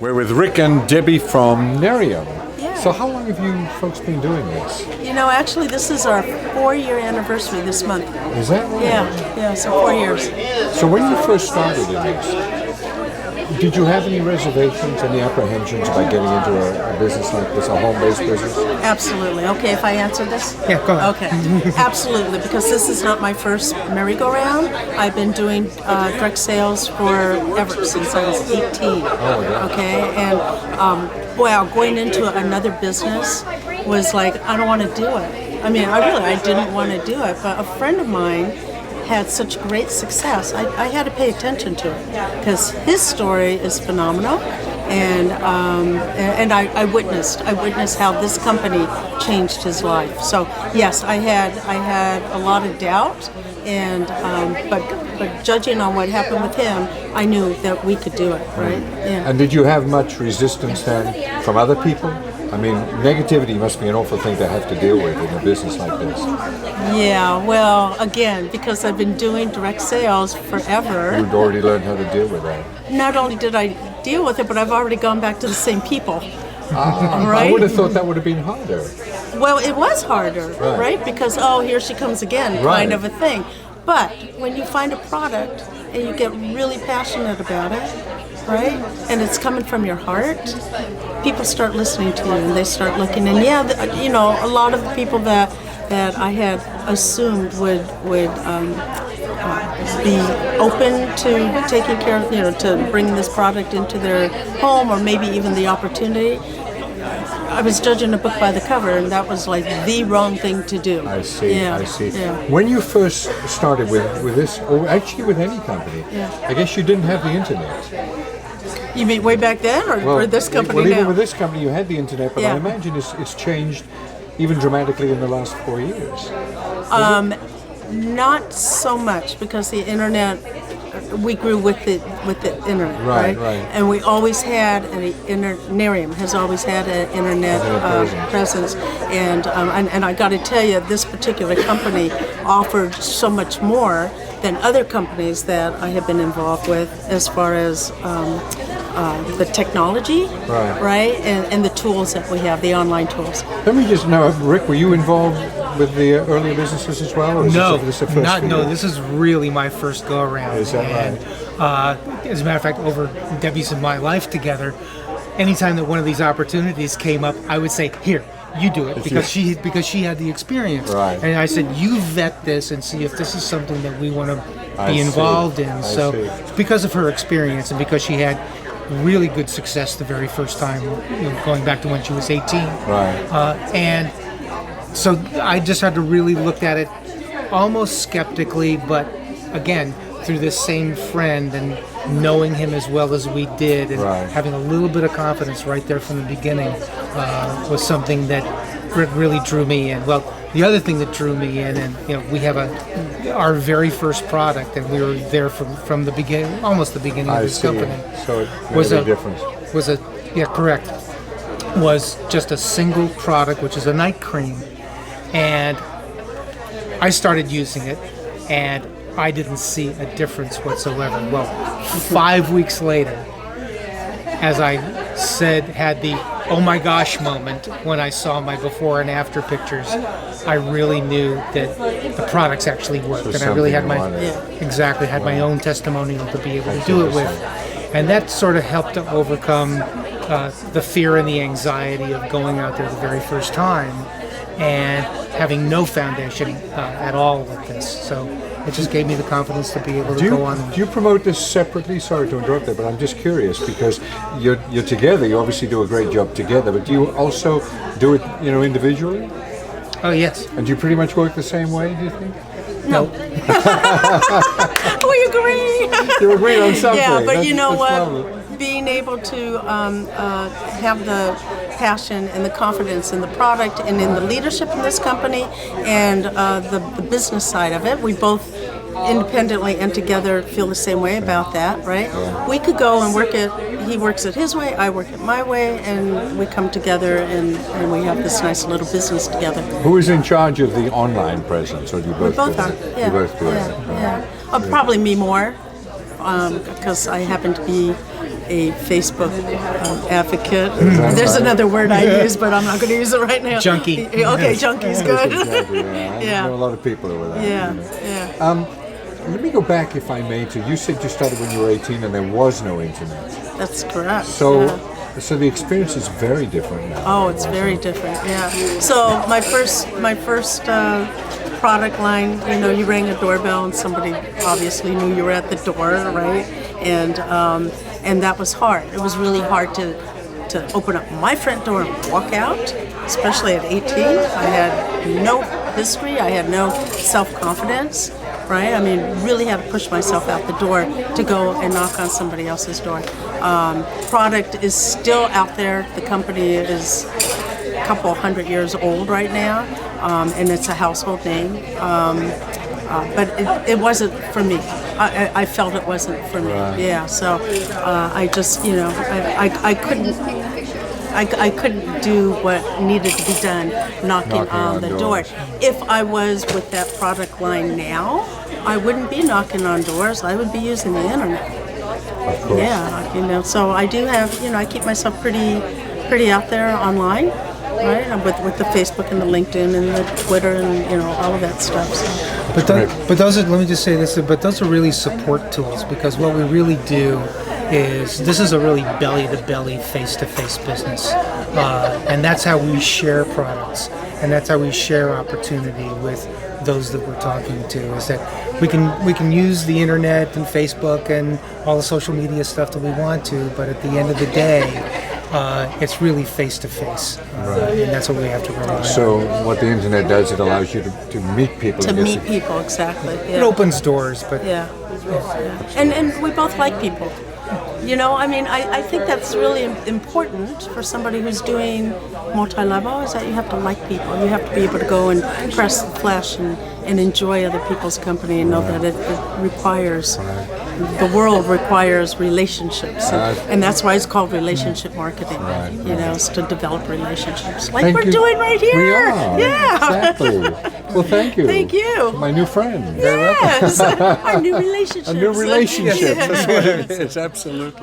We're with Rick and Debbie from Nerium. Yeah. So how long have you folks been doing this? You know, actually, this is our 4-year anniversary this month. Is that right? Yeah, so 4 years. So when you first started in this, did you have any reservations, any apprehensions about getting into a business like this, a home-based business? Absolutely. Okay, if I answer this? Yeah, go ahead. Okay, absolutely, because this is not my first merry-go-round. I've been doing direct sales ever since I was 18. Oh, yeah. Okay, and well, going into another business was like, I don't want to do it. I mean, I didn't want to do it, but a friend of mine had such great success. I had to pay attention to it because his story is phenomenal, and I witnessed how this company changed his life. So yes, I had a lot of doubt, and but judging on what happened with him, I knew that we could do it, right? Yeah. And did you have much resistance then from other people? I mean, negativity must be an awful thing to have to deal with in a business like this. Yeah, well, again, because I've been doing direct sales forever. You'd already learned how to deal with that. Not only did I deal with it, but I've already gone back to the same people. I would have thought that would have been harder. Well, it was harder, right? Because, oh, here she comes again, kind of a thing. But when you find a product and you get really passionate about it, right? And it's coming from your heart, people start listening to you and they start looking. And yeah, you know, a lot of the people that I had assumed would be open to taking care of, to bringing this product into their home, or maybe even the opportunity. I was judging a book by the cover, and that was like the wrong thing to do. I see. Yeah. Yeah. When you first started with this, or actually with any company, I guess you didn't have the internet. You mean way back then, or this company well, now? even with this company, you had the internet, but I imagine it's changed even dramatically in the last 4 years. Not so much, because the internet, we grew with the internet, right? And we always had Nerium has always had an internet presence, and I got to tell you, this particular company offered so much more than other companies that I have been involved with, as far as the technology, right? And the tools that we have, the online tools. Let me just know, Rick, were you involved with the earlier businesses as well? Or This is really my first go around. Is that right? As a matter of fact, over Debbie's and my life together, anytime that one of these opportunities came up, I would say, "Here, you do it," because she had the experience. Right. And I said, "You vet this and see if this is something that we want to be involved in." So because of her experience and because she had really good success the very first time, going back to when she was 18. And so I just had to really look at it almost skeptically, but again, through this same friend and knowing him as well as we did, and having a little bit of confidence right there from the beginning was something that really drew me in. Well, the other thing that drew me in, and we have our very first product, and we were there from the beginning, almost the beginning of this company. So it made a difference. Was just a single product, which is a night cream, and I started using it, and I didn't see a difference whatsoever. Well, 5 weeks later, as I said, had the oh my gosh moment when I saw my before and after pictures, I really knew that the products actually worked, and I really had my own testimonial to be able to do it with, and that sort of helped to overcome the fear and the anxiety of going out there the very first time and having no foundation at all with this. So it just gave me the confidence to be able to go on. Do you promote this separately? Sorry to interrupt there, but I'm just curious, because you're together. You obviously do a great job together, but do you also do it, individually? Oh, yes. And do you pretty much work the same way, do you think? No. We agree. You agree on something. Yeah, but you know what? Being able to have the passion and the confidence in the product and in the leadership in this company, and the business side of it, we both independently and together feel the same way about that, right? We could go and work it. He works it his way, I work it my way, and we come together and we have this nice little business together. Who is in charge of the online presence, or do you both? We both are. Yeah. You both do it. Yeah. Probably me more, because I happen to be a Facebook advocate. There's another word I use, but I'm not going to use it right now. Junkie. Okay, junkie's good. Exactly, yeah. I Yeah. know a lot of people who are that. Yeah, you know. yeah. Let me go back, if I may, to you said you started when you were 18 and there was no internet. That's correct. So, yeah. so the experience is very different now. Oh, it's very different. Yeah. So my first product line, you know, you rang a doorbell and somebody obviously knew you were at the door, right? And that was hard. It was really hard to open up my front door and walk out, especially at 18. I had no history. I had no self-confidence. Right? I mean, really had to push myself out the door to go and knock on somebody else's door. Product is still out there. The company is a couple hundred years old right now, and it's a household name. But it wasn't for me. I felt it wasn't for me. Right. Yeah. So I just, you know, I couldn't. I couldn't do what needed to be done knocking on the door. doors. If I was with that product line now, I wouldn't be knocking on doors. I would be using the internet. Of course. Yeah, you know. So I do have, you know, I keep myself pretty out there online, right? With the Facebook and the LinkedIn and the Twitter and, you know, all of that stuff. So. But those are, let me just say this, but those are really support tools, because what we really do is, this is a really belly-to-belly, face-to-face business. And that's how we share products, and that's how we share opportunity with those that we're talking to, is that we can use the internet and Facebook and all the social media stuff that we want to, but at the end of the day, it's really face-to-face. And that's what we have to rely on. So what the internet does, it allows you to meet people. To I guess. meet people, exactly. It Yeah. opens doors, but Yeah. And we both like people. You know, I mean, I think that's really important for somebody who's doing multi-level, is that you have to like people. You have to be able to go and press the flesh and enjoy other people's company and know that it requires, the world requires relationships. And that's why it's called relationship marketing, you know, it's to develop relationships. Like Thank we're you. doing right here. We are. Yeah. Exactly. Well, thank you. Thank you. My new friend. Yes. Our new relationships. A new relationship. Yeah. That's what it is. Absolutely.